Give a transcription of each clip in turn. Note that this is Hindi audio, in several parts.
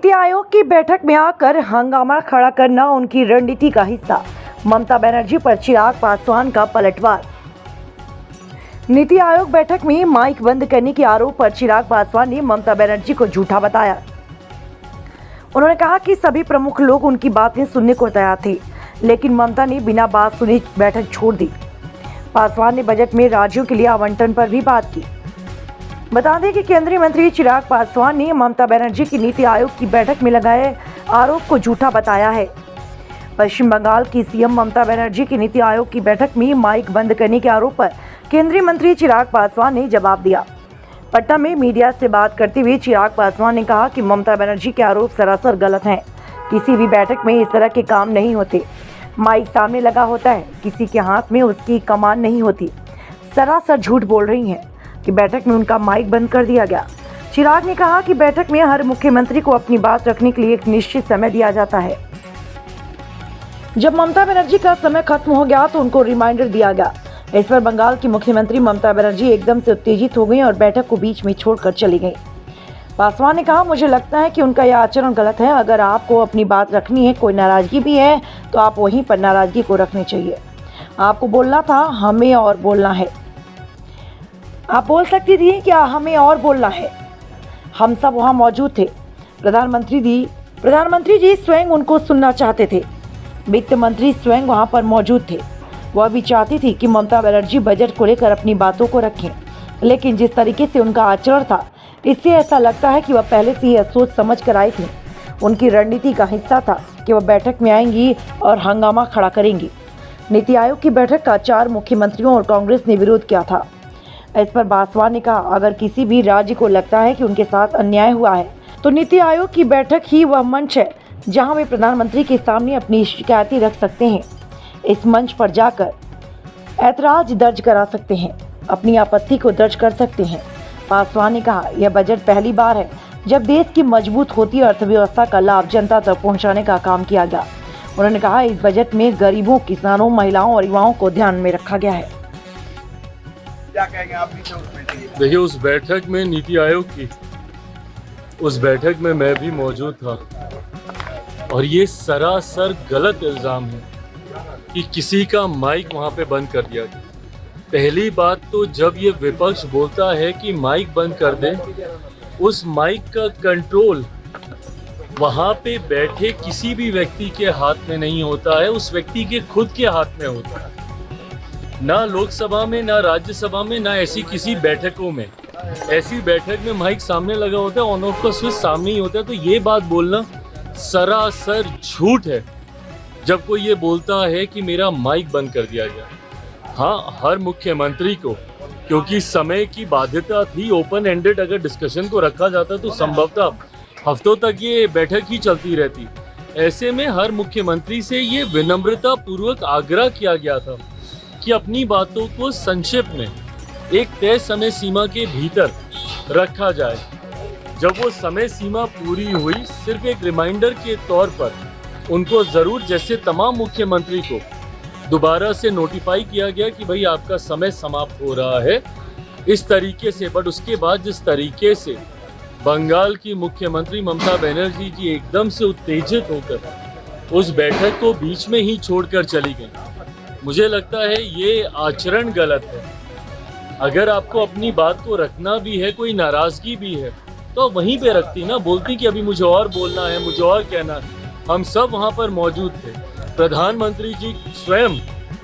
नीति आयोग की बैठक में आकर हंगामा खड़ा करना उनकी रणनीति का हिस्सा। ममता बनर्जी पर चिराग पासवान का पलटवार। नीति आयोग बैठक में माइक बंद करने के आरोप पर चिराग पासवान ने ममता बनर्जी को झूठा बताया। उन्होंने कहा कि सभी प्रमुख लोग उनकी बातें सुनने को तैयार थे, लेकिन ममता ने बिना बात सुने बैठक छोड़ दी। पासवान ने बजट में राज्यों के लिए आवंटन पर भी बात की। बता दें कि केंद्रीय मंत्री चिराग पासवान ने ममता बनर्जी की नीति आयोग की बैठक में लगाए आरोप को झूठा बताया है। पश्चिम बंगाल की सीएम ममता बनर्जी की नीति आयोग की बैठक में माइक बंद करने के आरोप पर केंद्रीय मंत्री चिराग पासवान ने जवाब दिया। पटना में मीडिया से बात करते हुए चिराग पासवान ने कहा कि ममता बनर्जी के आरोप सरासर गलत हैं। किसी भी बैठक में इस तरह के काम नहीं होते। माइक सामने लगा होता है, किसी के हाथ में उसकी कमान नहीं होती। सरासर झूठ बोल रही हैं कि बैठक में उनका माइक बंद कर दिया गया। चिराग ने कहा कि बैठक में हर मुख्यमंत्री को अपनी बात रखने के लिए एक निश्चित समय दिया जाता है। जब ममता बनर्जी का समय खत्म हो गया तो उनको रिमाइंडर दिया गया। इस पर बंगाल की मुख्यमंत्री ममता बनर्जी एकदम से उत्तेजित हो गई और बैठक को बीच में छोड़कर चली गई। पासवान ने कहा, मुझे लगता है कि उनका यह आचरण गलत है। अगर आपको अपनी बात रखनी है, कोई नाराजगी भी है तो आप वहीं पर नाराजगी को रखनी चाहिए। आपको बोलना था, हमें और बोलना है। आप बोल सकती थी कि हमें और बोलना है। हम सब वहाँ मौजूद थे। प्रधानमंत्री जी स्वयं उनको सुनना चाहते थे। वित्त मंत्री स्वयं वहाँ पर मौजूद थे। वह भी चाहती थी कि ममता बनर्जी बजट को लेकर अपनी बातों को रखें, लेकिन जिस तरीके से उनका आचरण था, इससे ऐसा लगता है कि वह पहले से ही सोच समझ कर आई थी। उनकी रणनीति का हिस्सा था कि वह बैठक में आएंगी और हंगामा खड़ा करेंगी। नीति आयोग की बैठक का 4 मुख्यमंत्रियों और कांग्रेस ने विरोध किया था। इस पर पासवान ने कहा, अगर किसी भी राज्य को लगता है कि उनके साथ अन्याय हुआ है तो नीति आयोग की बैठक ही वह मंच है जहां वे प्रधानमंत्री के सामने अपनी शिकायतें रख सकते हैं। इस मंच पर जाकर ऐतराज दर्ज करा सकते हैं, अपनी आपत्ति को दर्ज कर सकते हैं। पासवान ने कहा, यह बजट पहली बार है जब देश की मजबूत होती अर्थव्यवस्था का लाभ जनता तक पहुंचाने का काम किया गया। उन्होंने कहा, इस बजट में गरीबों, किसानों, महिलाओं और युवाओं को ध्यान में रखा गया है। क्या कहेंगे आप? देखिए, उस बैठक में नीति आयोग की उस बैठक में मैं भी मौजूद था और ये सरासर गलत इल्ज़ाम है कि किसी का माइक वहाँ पे बंद कर दिया गया। पहली बात तो जब ये विपक्ष बोलता है कि माइक बंद कर दे, उस माइक का कंट्रोल वहाँ पे बैठे किसी भी व्यक्ति के हाथ में नहीं होता है, उस व्यक्ति के खुद के हाथ में होता है। ना लोकसभा में, ना राज्यसभा में, ना ऐसी किसी बैठकों में। ऐसी बैठक में माइक सामने लगा होता है, ऑन ऑफ का स्विच सामने ही होता है। तो ये बात बोलना सरासर झूठ है जब कोई ये बोलता है कि मेरा माइक बंद कर दिया गया। हाँ, हर मुख्यमंत्री को, क्योंकि समय की बाध्यता थी, ओपन एंडेड अगर डिस्कशन को रखा जाता तो संभवतः हफ्तों तक ये बैठक ही चलती रहती। ऐसे में हर मुख्यमंत्री से ये विनम्रता पूर्वक आग्रह किया गया था कि अपनी बातों को संक्षेप में एक तय समय सीमा के भीतर रखा जाए। जब वो समय सीमा पूरी हुई, सिर्फ एक रिमाइंडर के तौर पर उनको ज़रूर, जैसे तमाम मुख्यमंत्री को दोबारा से नोटिफाई किया गया कि भाई आपका समय समाप्त हो रहा है, इस तरीके से। बट उसके बाद जिस तरीके से बंगाल की मुख्यमंत्री ममता बनर्जी जी एकदम से उत्तेजित होकर उस बैठक को बीच में ही छोड़कर चली गई, मुझे लगता है ये आचरण गलत है। अगर आपको अपनी बात को रखना भी है, कोई नाराज़गी भी है, तो वहीं पे रखती ना, बोलती कि अभी मुझे और बोलना है, मुझे और कहना है। हम सब वहाँ पर मौजूद थे। प्रधानमंत्री जी स्वयं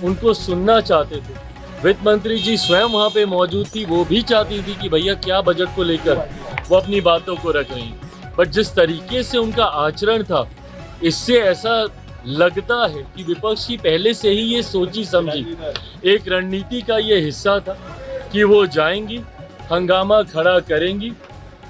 उनको सुनना चाहते थे। वित्त मंत्री जी स्वयं वहाँ पे मौजूद थी, वो भी चाहती थी कि भैया क्या बजट को लेकर वो अपनी बातों को रख रही। बट जिस तरीके से उनका आचरण था, इससे ऐसा लगता है कि विपक्ष की पहले से ही ये सोची समझी एक रणनीति का ये हिस्सा था कि वो जाएंगी, हंगामा खड़ा करेंगी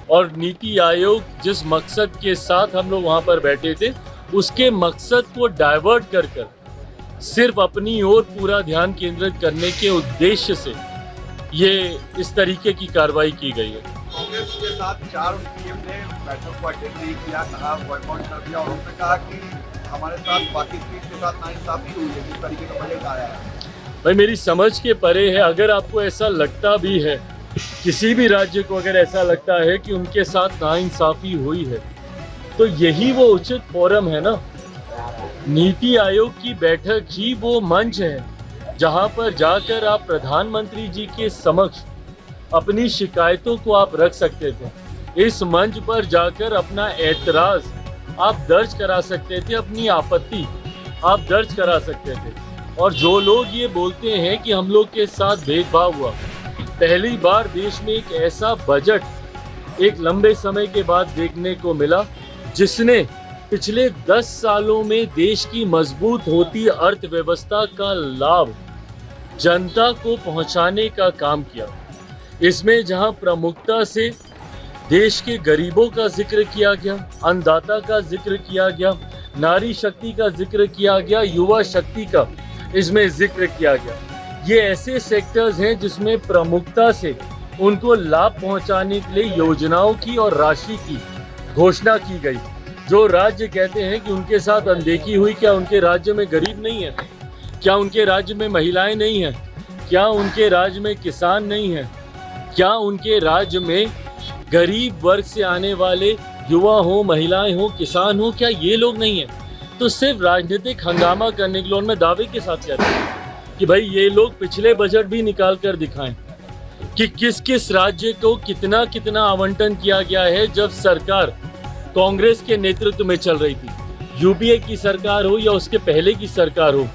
और नीति आयोग जिस मकसद के साथ हम लोग वहाँ पर बैठे थे, उसके मकसद को डाइवर्ट कर सिर्फ अपनी ओर पूरा ध्यान केंद्रित करने के उद्देश्य से ये इस तरीके की कार्रवाई की गई है। कांग्रेस के साथ 4 सीएम ने बैठक को अटेंड नहीं किया, कहा बॉयकॉट कर दिया और उन्होंने कहा कि हमारे साथ बाकी स्टेट के साथ नाइंसाफी हुई है। जिस तरीके का बजट आया है भाई, मेरी समझ के परे है। अगर आपको ऐसा लगता भी है, किसी भी राज्य को अगर ऐसा लगता है कि उनके साथ नाइंसाफी हुई है, तो यही वो उचित फोरम है ना। नीति आयोग की बैठक ही वो मंच है जहां पर जाकर आप प्रधानमंत्री जी के समक्ष अपनी शिकायतों को आप रख सकते थे। इस मंच पर जाकर अपना ऐतराज आप दर्ज करा सकते थे, अपनी आपत्ति आप दर्ज करा सकते थे। और जो लोग ये बोलते हैं कि हम लोग के साथ भेदभाव हुआ, पहली बार देश में एक ऐसा बजट एक लंबे समय के बाद देखने को मिला जिसने पिछले 10 सालों में देश की मजबूत होती अर्थव्यवस्था का लाभ जनता को पहुंचाने का काम किया। इसमें जहां प्रमुखता से देश के गरीबों का जिक्र किया गया, अन्नदाता का जिक्र किया गया, नारी शक्ति का जिक्र किया गया, युवा शक्ति का इसमें जिक्र किया गया। ये ऐसे सेक्टर्स हैं जिसमें प्रमुखता से उनको लाभ पहुंचाने के लिए योजनाओं की और राशि की घोषणा की गई। जो राज्य कहते हैं कि उनके साथ अनदेखी हुई, क्या उनके राज्य में गरीब नहीं है? क्या उनके राज्य में महिलाएं नहीं हैं? क्या उनके राज्य में किसान नहीं हैं? क्या उनके राज्य में गरीब वर्ग से आने वाले युवा हो, महिलाएं हो, किसान हो, क्या ये लोग नहीं हैं? तो सिर्फ राजनीतिक हंगामा करने के लिए उनमें दावे के साथ कहते हैं कि भाई ये लोग पिछले बजट भी निकाल कर दिखाएं कि किस किस राज्य को कितना कितना आवंटन किया गया है जब सरकार कांग्रेस के नेतृत्व में चल रही थी। यूपीए की सरकार हो या उसके पहले की सरकार हो,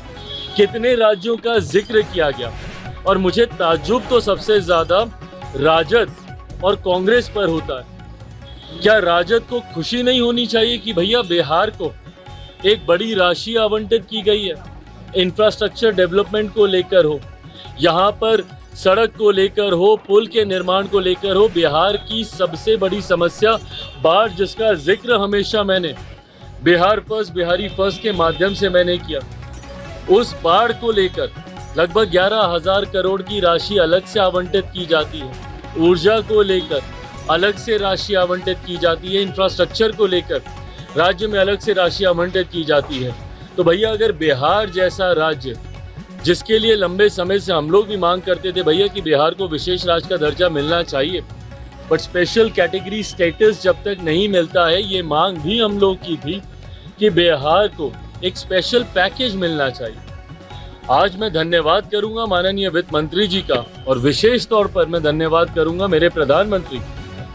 कितने राज्यों का जिक्र किया गया। और मुझे ताज्जुब तो सबसे ज्यादा राजद और कांग्रेस पर होता है। क्या राजद को खुशी नहीं होनी चाहिए कि भैया बिहार को एक बड़ी राशि आवंटित की गई है, इंफ्रास्ट्रक्चर डेवलपमेंट को लेकर हो, यहाँ पर सड़क को लेकर हो, पुल के निर्माण को लेकर हो। बिहार की सबसे बड़ी समस्या बाढ़, जिसका जिक्र हमेशा मैंने बिहार फर्स्ट, बिहारी फर्स्ट के माध्यम से मैंने किया। उस बाढ़ को लेकर लगभग 11,000 करोड़ की राशि अलग से आवंटित की जाती है। ऊर्जा को लेकर अलग से राशि आवंटित की जाती है। इंफ्रास्ट्रक्चर को लेकर राज्य में अलग से राशि आवंटित की जाती है। तो भैया अगर बिहार जैसा राज्य, जिसके लिए लंबे समय से हम लोग भी मांग करते थे भैया कि बिहार को विशेष राज्य का दर्जा मिलना चाहिए, बट स्पेशल कैटेगरी स्टेटस जब तक नहीं मिलता है, ये मांग भी हम लोग की थी कि बिहार को एक स्पेशल पैकेज मिलना चाहिए। आज मैं धन्यवाद करूंगा माननीय वित्त मंत्री जी का, और विशेष तौर पर मैं धन्यवाद करूंगा मेरे प्रधानमंत्री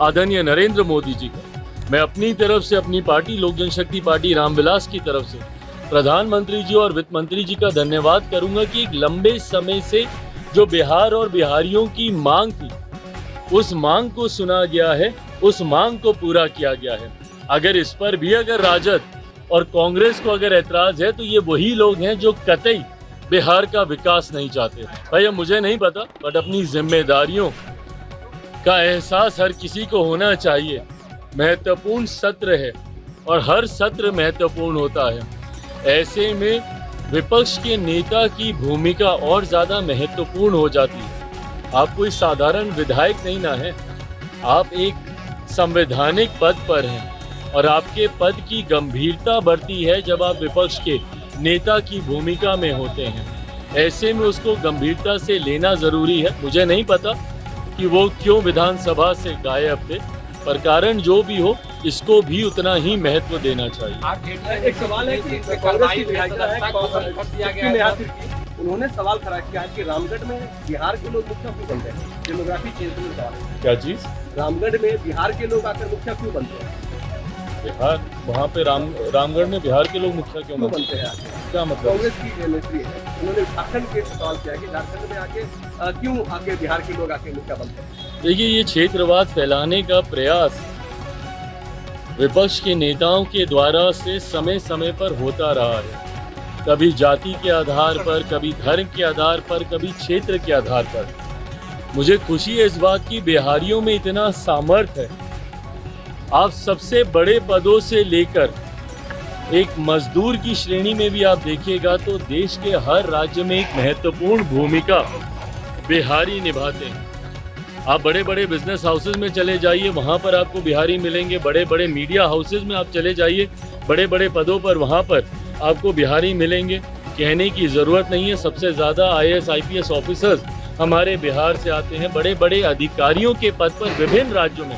आदरणीय नरेंद्र मोदी जी का। मैं अपनी तरफ से, अपनी पार्टी लोक जनशक्ति पार्टी रामविलास की तरफ से प्रधानमंत्री जी और वित्त मंत्री जी का धन्यवाद करूंगा कि एक लंबे समय से जो बिहार और बिहारियों की मांग थी, उस मांग को सुना गया है, उस मांग को पूरा किया गया है। अगर इस पर भी अगर राजद और कांग्रेस को अगर ऐतराज है तो ये वही लोग हैं जो कतई बिहार का विकास नहीं चाहते। भैया मुझे नहीं पता, बट अपनी जिम्मेदारियों का एहसास हर किसी को होना चाहिए। महत्वपूर्ण सत्र है और हर सत्र महत्वपूर्ण होता है। ऐसे में विपक्ष के नेता की भूमिका और ज्यादा महत्वपूर्ण हो जाती है। आप कोई साधारण विधायक नहीं ना है, आप एक संवैधानिक पद पर हैं और आपके पद की गंभीरता बढ़ती है जब आप विपक्ष के नेता की भूमिका में होते हैं। ऐसे में उसको गंभीरता से लेना जरूरी है। मुझे नहीं पता कि वो क्यों विधानसभा से गायब थे, पर कारण जो भी हो इसको भी उतना ही महत्व देना चाहिए। एक सवाल है कि कांग्रेस की विधायिका है, उन्होंने सवाल खड़ा किया कि रामगढ़ में बिहार के लोग मुखिया क्यों बनते हैं? डेमोग्राफी चेंज में सवाल है। क्या चीज? रामगढ़ में बिहार के लोग आकर मुखिया क्यों बनते हैं? बिहार, वहाँ पे रामगढ़ में बिहार के लोग मुखिया क्यों बनते हैं? क्या मतलब? कांग्रेस की मंत्री है, उन्होंने झारखंड के सवाल किया कि झारखंड में आके क्यों आके बिहार के लोग आके मुखिया बनते हैं? देखिए, ये क्षेत्रवाद फैलाने का प्रयास विपक्ष के नेताओं के द्वारा से समय समय पर होता रहा है। कभी जाति के आधार पर, कभी धर्म के आधार पर, कभी क्षेत्र के आधार पर। मुझे खुशी है इस बात की, बिहारियों में इतना सामर्थ्य है। आप सबसे बड़े पदों से लेकर एक मजदूर की श्रेणी में भी आप देखिएगा तो देश के हर राज्य में एक महत्वपूर्ण भूमिका बिहारी निभाते हैं। आप बड़े बड़े बिजनेस हाउसेज में चले जाइए, वहाँ पर आपको बिहारी मिलेंगे। बड़े बड़े मीडिया हाउसेज में आप चले जाइए, बड़े बड़े पदों पर वहाँ पर आपको बिहारी मिलेंगे। कहने की ज़रूरत नहीं है, सबसे ज़्यादा IAS IPS ऑफिसर्स हमारे बिहार से आते हैं। बड़े बड़े अधिकारियों के पद पर विभिन्न राज्यों में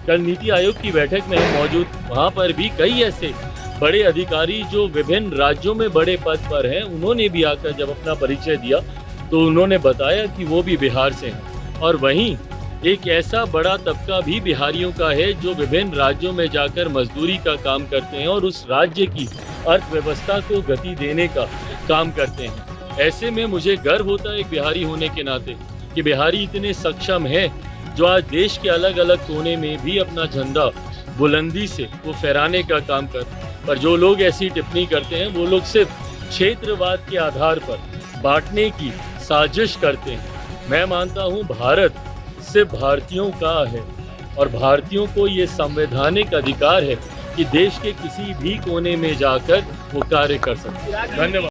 कल नीति आयोग की बैठक में हम मौजूद, वहाँ पर भी कई ऐसे बड़े अधिकारी जो विभिन्न राज्यों में बड़े पद पर हैं, उन्होंने भी आकर जब अपना परिचय दिया तो उन्होंने बताया कि वो भी बिहार से हैं। और वहीं एक ऐसा बड़ा तबका भी बिहारियों का है जो विभिन्न राज्यों में जाकर मजदूरी का काम करते हैं और उस राज्य की अर्थव्यवस्था को गति देने का काम करते हैं। ऐसे में मुझे गर्व होता है एक बिहारी होने के नाते कि बिहारी इतने सक्षम हैं जो आज देश के अलग अलग कोने में भी अपना झंडा बुलंदी से वो फहराने का काम कर। पर जो लोग ऐसी टिप्पणी करते हैं वो लोग सिर्फ क्षेत्रवाद के आधार पर बांटने की साजिश करते हैं। मैं मानता हूँ भारत सिर्फ भारतीयों का है और भारतीयों को ये संवैधानिक अधिकार है कि देश के किसी भी कोने में जाकर वो कार्य कर सकते हैं। धन्यवाद।